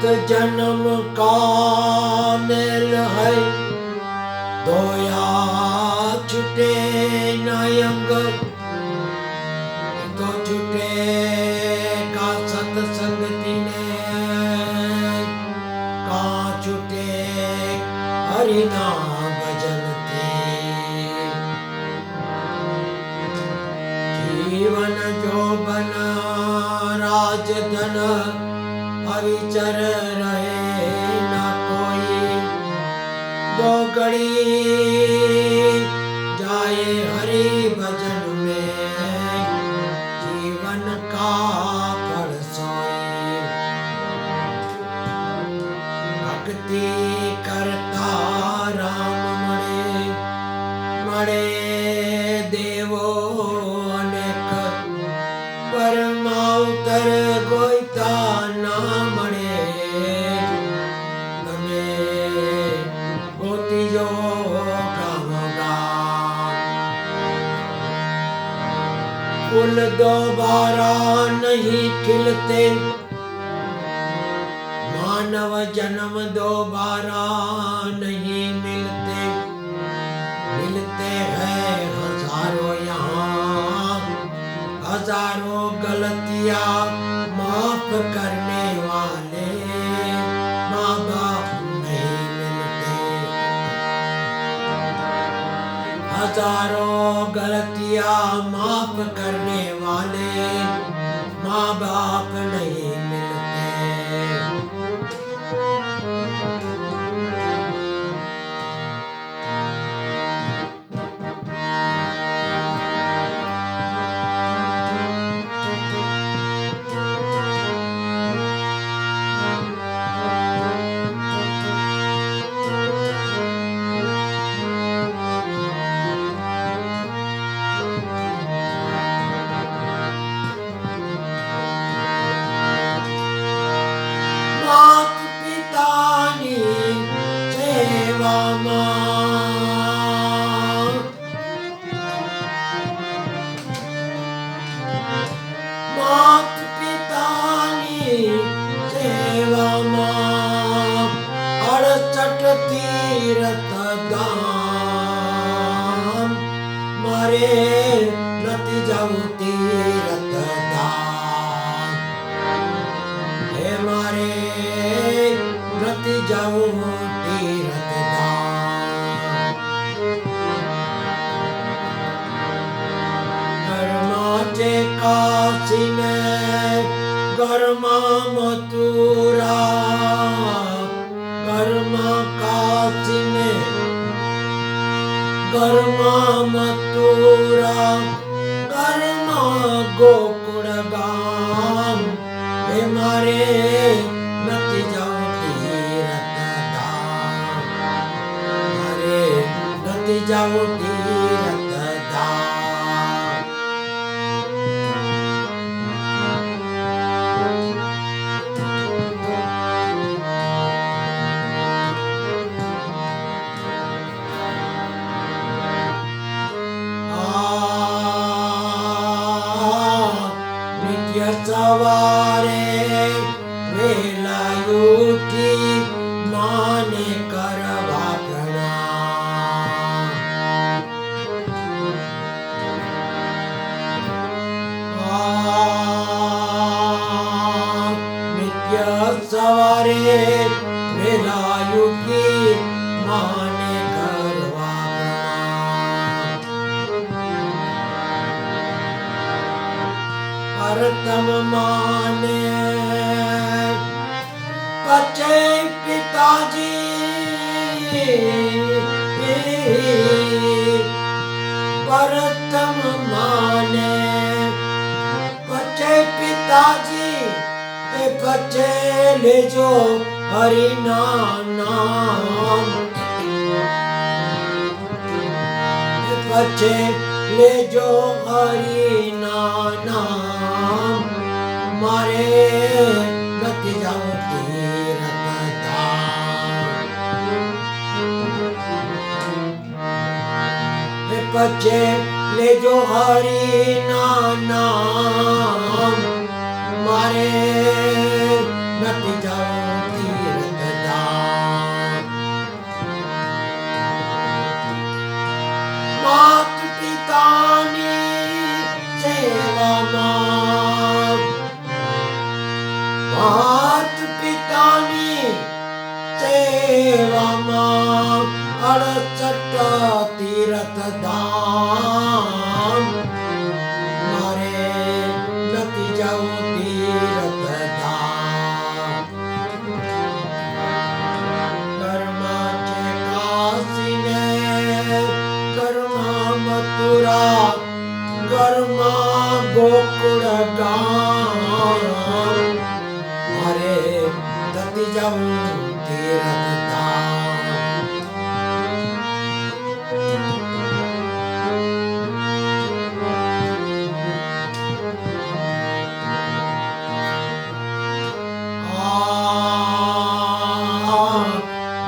सात जन्म का मेल है, दोया छुटे नयंग, तो छुटे का सत्संग तिने, का छुटे हरि नाम भजन ते। जीवन जो बना राजधन, अविचर रहे न कोई, दो घड़ी जाए हरि भजन में, जीवन का फल सोई। भक्ति करता राम मणे, मणे देवो अनेक, परमावतर गोयता ना मणे, તમે ગોતીજો ગામ ગામ। फूल दोबारा नहीं खिलते, मानव जन्म दोबारा नहीं मिलते, मिलते हैं हजारों यहाँ, हजारों गलतियाँ माफ करने वाले माँ बाप नहीं मिलते। हजारों गलतियाँ माफ करने वाले माँ बाप नहीं मिलते। मात पितानी सेवा मात पितानी सेवा 68 तीर्थ धाम, मारे નથી જવું તીર્થ ધામ, હે મારે નથી જવું તીર્થ ધામ। ઘરમાં છે કાશી ને ઘરમાં મથુરા, ઘરમાં કાશી ને ઘરમાં મથુરા, ઘરમાં ગોકુળ ગામ, હે મારે નથી જવું તીર્થ ધામ, મારે નથી જવું તીર્થ ધામ। नित्य सवारे वेला उठी माने करवा प्रणाम। नित्य सवारे वेला उठी माने करवा प्रथम माने पचे पिताजी, प्रथम माने पचे पिताजी, पचे ले जो हरि नाम, पचे ले जो हरि नाम, मारे નથી જવું તીર્થ ધામ। પછે લેજો હરિ નામ, મારે નથી જવું માત પિતાની સેવામાં 68 તીર્થ ધામ મારે નથી જવું તીર્થ ધામ ઘરમાં છે કાશીને ઘરમાં મથુરા ઘરમાં ગોકુળ ગામ મારે નથી જવું તીર્થ ધામ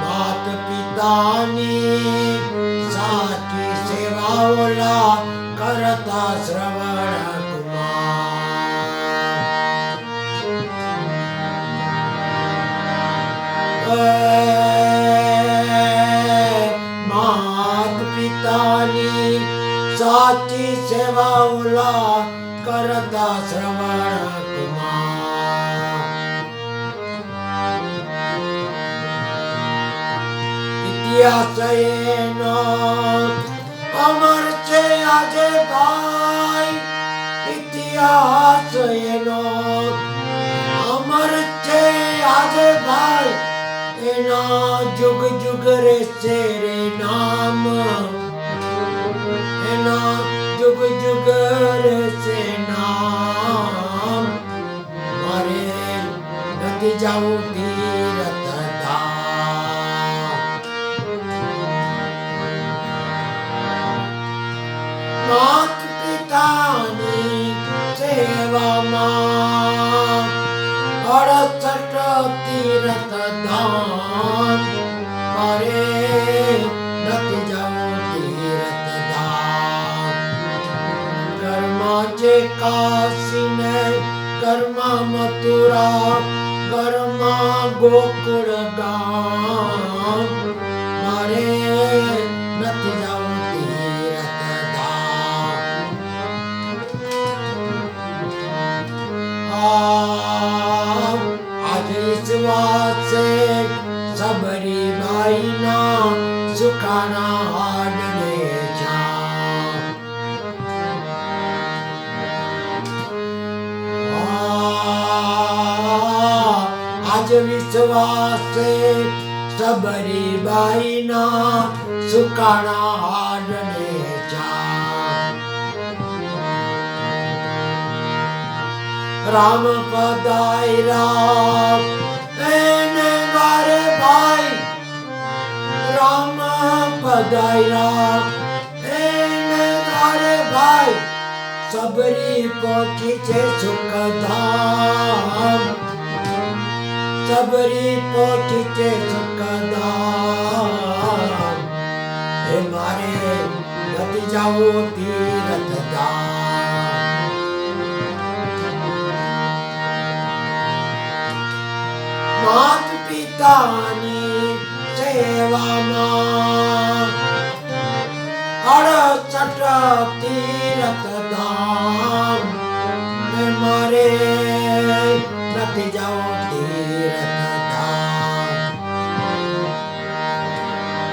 માત પિતાની સાચી સેવાઓલા કરતા શ્રવણ માત પિતાની સાચી સેવાઓલા કરતા શ્રવણ ઇતિહાસ એનો અમર છે આજે ભાઈ ઇતિહાસ એનો અમર છે આજે ભાઈ એના જુગ જુગ રહેશે રે નામ એના જુગ જુગ રહેશે નામ મારે નથી જવું તીર્થ ધામ માત પિતાની સેવામાં 68 તીર્થ ધામ મારે નથી જવું તીર્થ ધામ ઘરમાં છે કાશીને ઘરમાં મથુરા ઘરમાં ગોકુળ ગામ મારે નથી જવું તીર્થ ધામ આજ વિશ્વાસે સબરી બાઈના સુખાના હાડને આજ વિશ્વાસે સબરી બાઈના સુખાના હાડને રામ પધાર્યા એને મારે ભાઈ રામ પધાર્યા એને મારે ભાઈ સબરી પહોંચી છે સુખધામ સબરી પહોંચી છે સુખધામ હે મારે નથી જવું તીર્થ ધામ માત પિતાની સેવામાં 68 તીર્થ ધામ મારે નથી જવું તીર્થ ધામ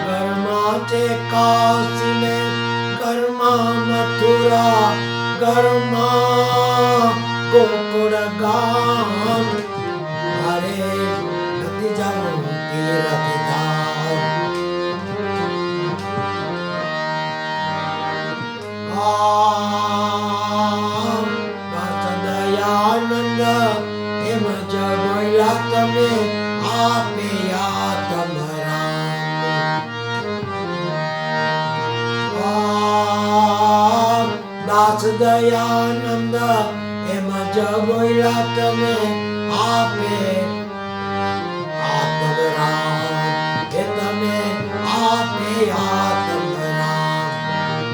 ઘરમાં છે કાશીને ઘરમાં મથુરા ઘરમાં ગોકુળ ગામ મારે નથી જવું તીર્થ ધામ દયાનંદ એમ જગોયા તમે આપે આત્મરામ દાસ દયાનંદ એમ જગોયા તમે આપે આત્મરામ કે તમે આપે આત્મરામ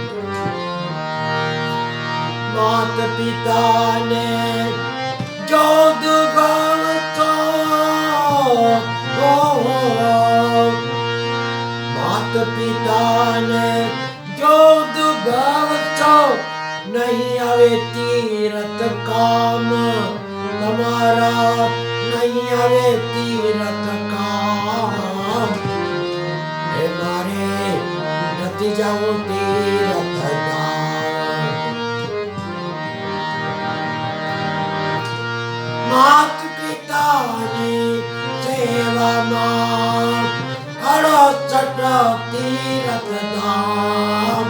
માત પિતાને જો દુભાવતો માત પિતાને જો દુભાવતો નહીં આવે તીર્થ કામ તમારા नहीं आवे तीरथ काम हे मारे નથી જાવું તીરથ ધામ માત પિતાની સેવામાં કરો ચટ તીરથ ધામ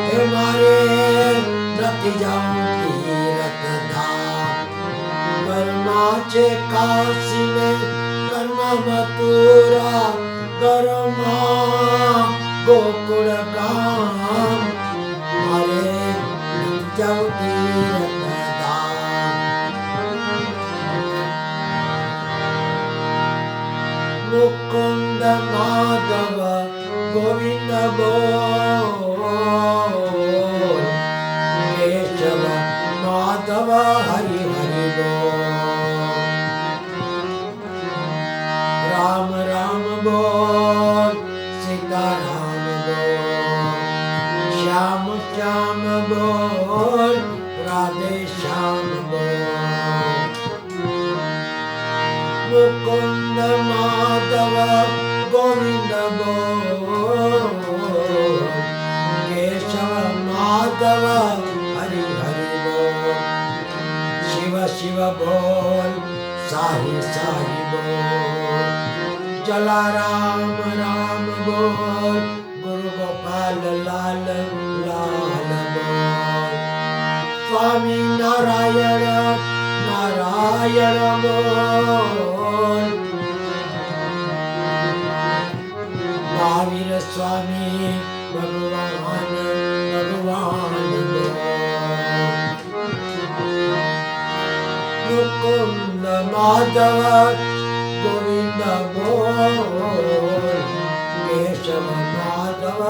હે મારે નથી જાવું તીરથ ધામ કર્મા છે કાશીને કર્મ મથુરા કર્મા ગોકુળ ગામ મારે નથી જાવું તીરથ મુકુંદ માધવ ગોવિંદ બોલ કેશવ માધવ હરિ હરિ બોલ રામ રામ બોલ સીતારામ બોલ શ્યામ શ્યામ બોલ રાધે શ્યામ બોલ મુકુંદ માધવ ગોવિંદ બોલ કેશવ માધવ હરિ હરિ બોલ શિવ શિવ બોલ સાહી સાહી બોલ જલારામ રામ બોલ ગુરુ ગોપાલ લાલ લાલ બોલ સ્વામી નારાયણ નારાયણ બોલ મહાવીર સ્વામી ભગવાન ભગવાન મુકુંદ માધવ ગોવિંદ બોલ કેશવ માધવ